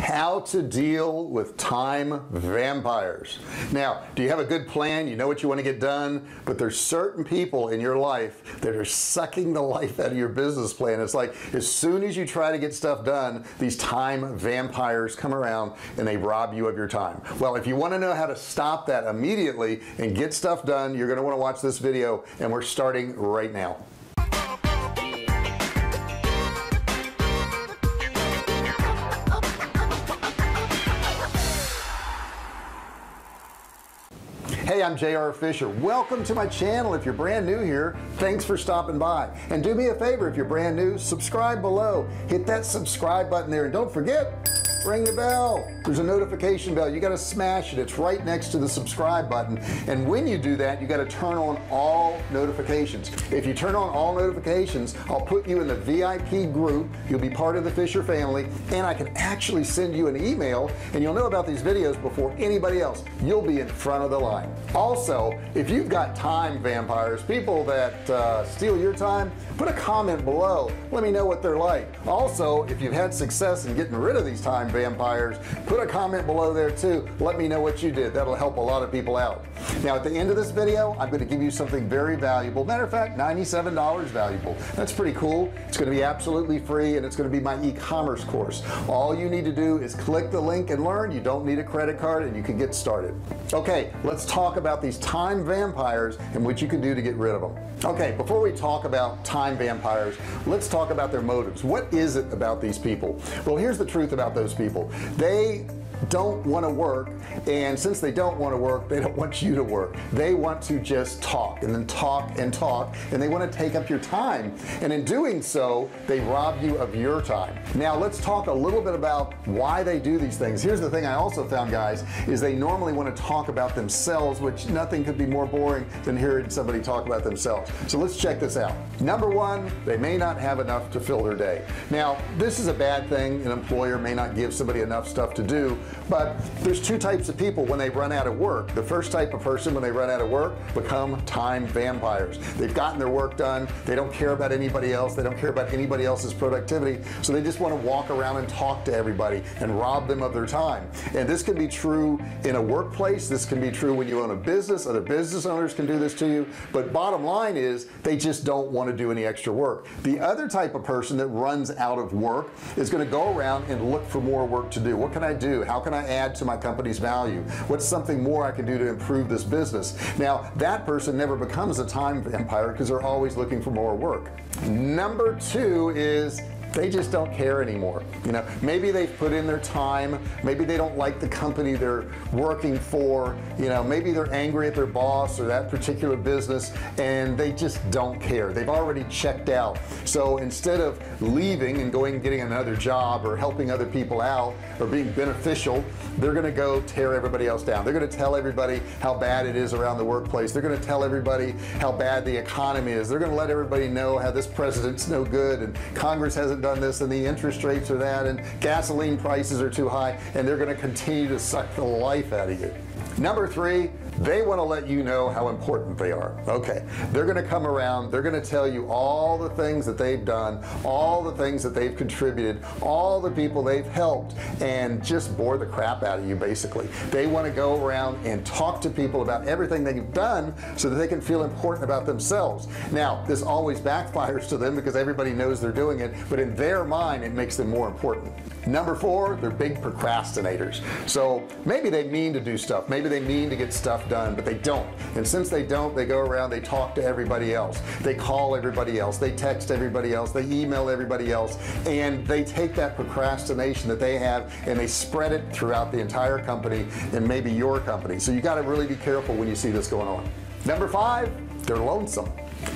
how to deal with time vampires. Now, do you have a good plan? You know what you want to get done, but there's certain people in your life that are sucking the life out of your business plan. It's like as soon as you try to get stuff done, these time vampires come around and they rob you of your time. Well, if you want to know how to stop that immediately and get stuff done, you're going to want to watch this video, and we're starting right now. Hey, I'm J.R. Fisher. Welcome to my channel. If you're brand new here, thanks for stopping by, and do me a favor, if you're brand new, subscribe below, hit that subscribe button there, and don't forget, ring the bell. There's a notification bell. You got to smash it. It's right next to the subscribe button, and when you do that, you got to turn on all notifications. If you turn on all notifications, I'll put you in the VIP group. You'll be part of the Fisher family, and I can actually send you an email, and you'll know about these videos before anybody else. You'll be in front of the line. Also, if you've got time vampires, people that steal your time, put a comment below. Let me know what they're like. Also, if you've had success in getting rid of these time vampires, put a comment below there too. Let me know what you did. That'll help a lot of people out. Now, at the end of this video, I'm going to give you something very valuable. Matter of fact, $97 valuable. That's pretty cool. It's going to be absolutely free, and it's going to be my e-commerce course. All you need to do is click the link and learn. You don't need a credit card, and you can get started. Okay, let's talk about these time vampires and what you can do to get rid of them. Okay, before we talk about time vampires, let's talk about their motives. What is it about these people? Well, here's the truth about those people. They don't want to work, and since they don't want to work, they don't want you to work. They want to just talk and then talk and talk, and they want to take up your time, and in doing so, they rob you of your time. Now let's talk a little bit about why they do these things. Here's the thing I also found, guys, is they normally want to talk about themselves, which nothing could be more boring than hearing somebody talk about themselves. So let's check this out. Number one, they may not have enough to fill their day. Now this is a bad thing. An employer may not give somebody enough stuff to do, but there's two types of people when they run out of work. The first type of person when they run out of work become time vampires. They've gotten their work done. They don't care about anybody else. They don't care about anybody else's productivity. So they just want to walk around and talk to everybody and rob them of their time. And this can be true in a workplace. This can be true when you own a business. Other business owners can do this to you. But bottom line is they just don't want to do any extra work. The other type of person that runs out of work is going to go around and look for more work to do. What can I do? How can I add to my company's value? What's something more I can do to improve this business? Now that person never becomes a time vampire because they're always looking for more work. Number two is they just don't care anymore. You know, maybe they've put in their time, maybe they don't like the company they're working for, you know, maybe they're angry at their boss or that particular business, and they just don't care. They've already checked out. So instead of leaving and going and getting another job or helping other people out or being beneficial, they're going to go tear everybody else down. They're going to tell everybody how bad it is around the workplace. They're going to tell everybody how bad the economy is. They're going to let everybody know how this president's no good and Congress hasn't done this and the interest rates are that and gasoline prices are too high, and they're going to continue to suck the life out of you. Number three, they want to let you know how important they are. Okay, they're going to come around, they're going to tell you all the things that they've done, all the things that they've contributed, all the people they've helped, and just bore the crap out of you. Basically, they want to go around and talk to people about everything they've done so that they can feel important about themselves. Now this always backfires to them because everybody knows they're doing it, but in their mind it makes them more important. Number four, they're big procrastinators. So maybe they mean to do stuff, maybe they mean to get stuff done, but they don't. And since they don't, they go around, they talk to everybody else, they call everybody else, they text everybody else, they email everybody else, and they take that procrastination that they have and they spread it throughout the entire company and maybe your company. So you got to really be careful when you see this going on. Number five, they're lonesome.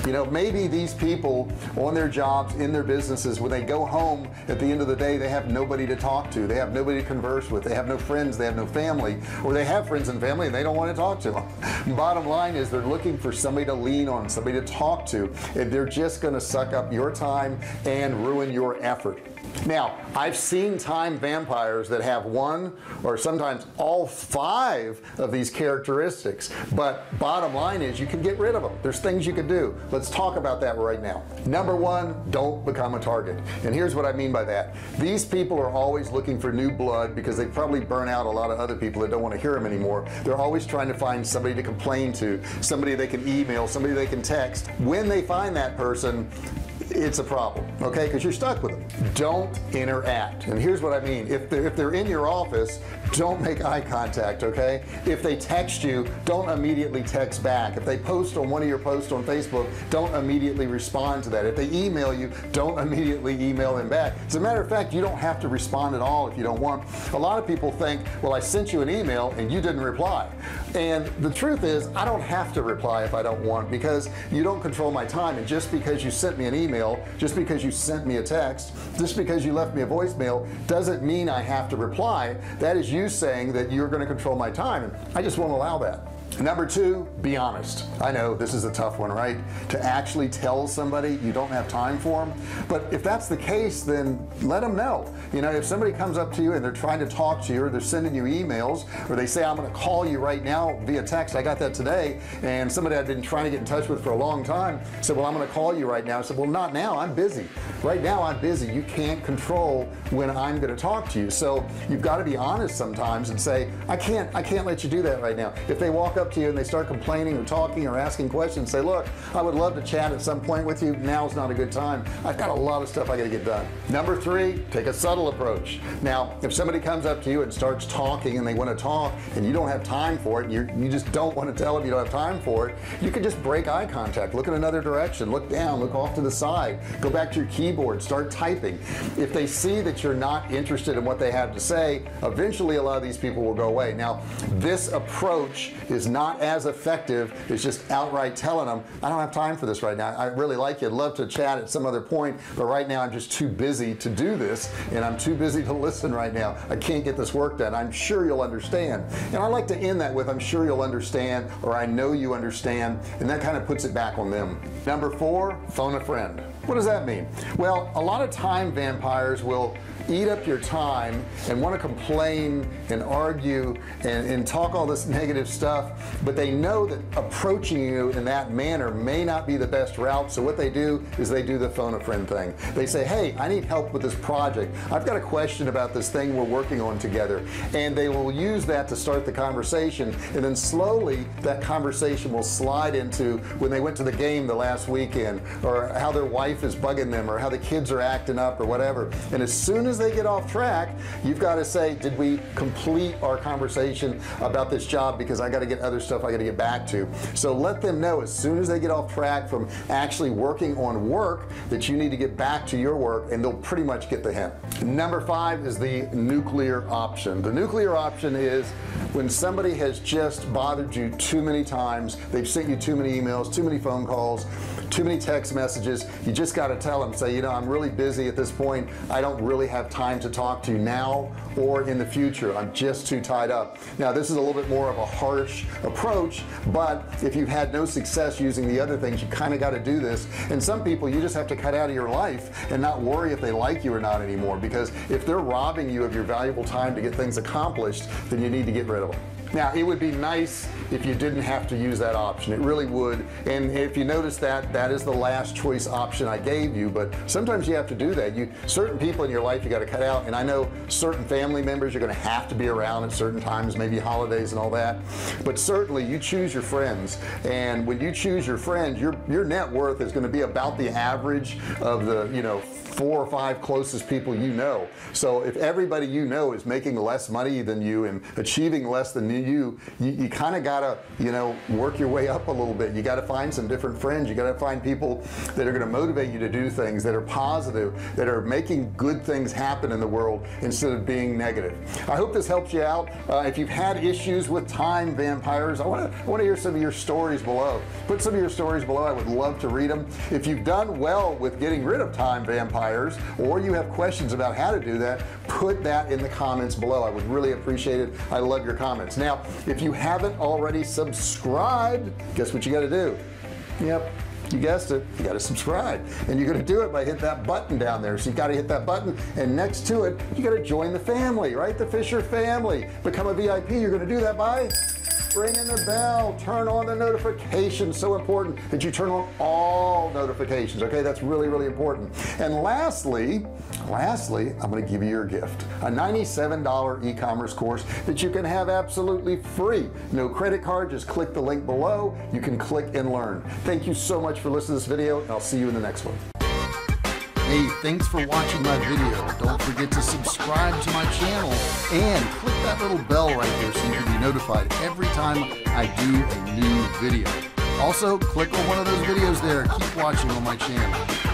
You know, maybe these people on their jobs, in their businesses, when they go home at the end of the day, they have nobody to talk to, they have nobody to converse with, they have no friends, they have no family, or they have friends and family and they don't want to talk to them. Bottom line is they're looking for somebody to lean on, somebody to talk to, and they're just going to suck up your time and ruin your effort. Now I've seen time vampires that have one or sometimes all 5 of these characteristics, but bottom line is you can get rid of them. There's things you can do. Let's talk about that right now. Number 1, don't become a target. And here's what I mean by that. These people are always looking for new blood because they probably burn out a lot of other people that don't want to hear them anymore. They're always trying to find somebody to complain to, somebody they can email, somebody they can text. When they find that person, it's a problem, okay, because you're stuck with them. Don't interact. And here's what I mean. If they're in your office, don't make eye contact, okay? If they text you, don't immediately text back. If they post on one of your posts on Facebook, don't immediately respond to that. If they email you, don't immediately email them back. As a matter of fact, you don't have to respond at all if you don't want. A lot of people think, well, I sent you an email and you didn't reply. And the truth is, I don't have to reply if I don't want, because you don't control my time. And just because you sent me an email, just because you sent me a text, just because you left me a voicemail, doesn't mean I have to reply. That is you saying that you're going to control my time, and I just won't allow that. Number 2, be honest. I know this is a tough one, right? To actually tell somebody you don't have time for them. But if that's the case, then let them know. You know, if somebody comes up to you and they're trying to talk to you, or they're sending you emails, or they say, I'm going to call you right now via text. I got that today, and somebody I've been trying to get in touch with for a long time said, well, I'm going to call you right now. I said, well, not now, I'm busy. Right now I'm busy. You can't control when I'm going to talk to you. So you've got to be honest sometimes and say, I can't let you do that right now. If they walk up to you and they start complaining or talking or asking questions, say, look, I would love to chat at some point with you. Now's not a good time. I've got a lot of stuff I got to get done. Number 3, take a subtle approach. Now, if somebody comes up to you and starts talking and they want to talk and you don't have time for it, and you just don't want to tell them you don't have time for it, you could just break eye contact, look in another direction, look down, look off to the side, go back to your keyboard, start typing. If they see that you're not interested in what they have to say, eventually a lot of these people will go away. Now, this approach is not as effective as just outright telling them, I don't have time for this right now. I really like you. I'd love to chat at some other point, but right now I'm just too busy to do this, and I'm too busy to listen right now. I can't get this work done. I'm sure you'll understand. And I like to end that with, I'm sure you'll understand, or I know you understand, and that kind of puts it back on them. Number 4, phone a friend. What does that mean? Well, a lot of time vampires will eat up your time and want to complain and argue and talk all this negative stuff, but they know that approaching you in that manner may not be the best route. So what they do is they do the phone a friend thing. They say, hey, I need help with this project. I've got a question about this thing we're working on together, and they will use that to start the conversation, and then slowly that conversation will slide into when they went to the game the last weekend, or how their wife is bugging them, or how the kids are acting up, or whatever. And as soon as they get off track, you've got to say, did we complete our conversation about this job, because I got to get other stuff I got to get back to. So let them know as soon as they get off track from actually working on work that you need to get back to your work, and they'll pretty much get the hint. Number 5 is the nuclear option. The nuclear option is when somebody has just bothered you too many times, they've sent you too many emails, too many phone calls, too many text messages. You just got to tell them, say, you know, I'm really busy at this point. I don't really have time to talk to you now or in the future. I'm just too tied up. Now, this is a little bit more of a harsh approach, but if you've had no success using the other things, you kind of got to do this. And some people you just have to cut out of your life and not worry if they like you or not anymore, because if they're robbing you of your valuable time to get things accomplished, then you need to get rid of them. Now, it would be nice if you didn't have to use that option. It really would. And if you notice that, that is the last choice option I gave you, but sometimes you have to do that. Certain people in your life you got to cut out, and I know certain family members you're going to have to be around at certain times, maybe holidays and all that, but certainly you choose your friends, and when you choose your friends, your net worth is going to be about the average of the 4 or 5 closest people you know. So if everybody you know is making less money than you and achieving less than you kind of gotta work your way up a little bit. You got to find some different friends. You got to find people that are going to motivate you to do things that are positive, that are making good things happen in the world instead of being negative. I hope this helps you out. If you've had issues with time vampires, I want to hear some of your stories below. Put some of your stories below. I would love to read them. If you've done well with getting rid of time vampires, or you have questions about how to do that, put that in the comments below. I would really appreciate it. I love your comments. Now, if you haven't already subscribed, guess what you got to do? Yep, You guessed it, you got to subscribe, and you're going to do it by hitting that button down there. So you got to hit that button, and next to it you got to join the family, right? The Fisher family. Become a VIP. You're going to do that by ringing the bell, turn on the notifications. So important that you turn on all notifications. Okay, that's really, really important. And lastly, I'm going to give you your gift, a $97 e-commerce course that you can have absolutely free. No credit card. Just click the link below. You can click and learn. Thank you so much for listening to this video, and I'll see you in the next one. Hey, thanks for watching my video. Don't forget to subscribe to my channel and click that little bell right there so you can be notified every time I do a new video. Also, click on one of those videos there. Keep watching on my channel.